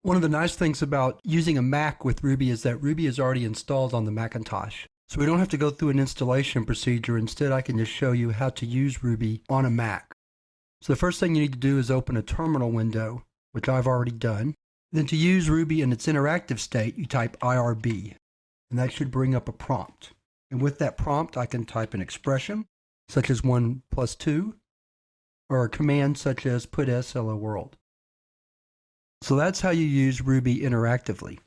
One of the nice things about using a Mac with Ruby is that Ruby is already installed on the Macintosh. So we don't have to go through an installation procedure. Instead, I can just show you how to use Ruby on a Mac. So the first thing you need to do is open a terminal window, which I've already done. Then to use Ruby in its interactive state, you type IRB, and that should bring up a prompt. And with that prompt, I can type an expression, such as 1 plus 2, or a command such as put s hello world. So that's how you use Ruby interactively.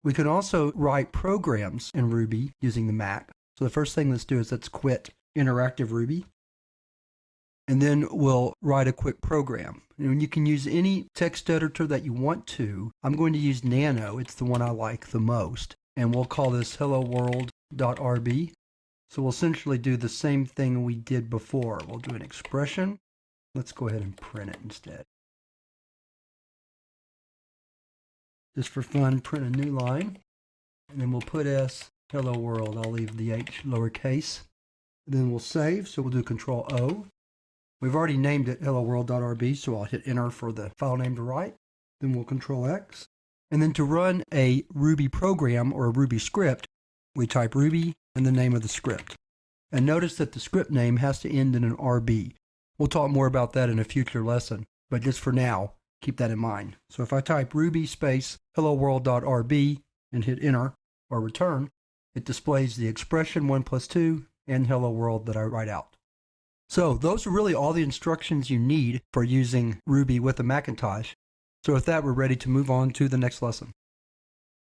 We can also write programs in Ruby using the Mac. So the first thing let's do is let's quit interactive Ruby. And then we'll write a quick program. And you can use any text editor that you want to. I'm going to use Nano. It's the one I like the most. And we'll call this hello world.rb. So we'll essentially do the same thing we did before. We'll do an expression. Let's go ahead and print it instead. Just for fun, print a new line. And then we'll put S hello world. I'll leave the H lowercase. And then we'll save. So we'll do Control O. We've already named it hello world.rb, so I'll hit enter for the file name to write. Then we'll Control X. And then to run a Ruby program or a Ruby script, we type Ruby and the name of the script. And notice that the script name has to end in an RB. We'll talk more about that in a future lesson, but just for now, keep that in mind. So if I type Ruby space hello world.rb and hit enter or return, it displays the expression 1 plus 2 and hello world that I write out. So those are really all the instructions you need for using Ruby with a Macintosh. So with that, we're ready to move on to the next lesson.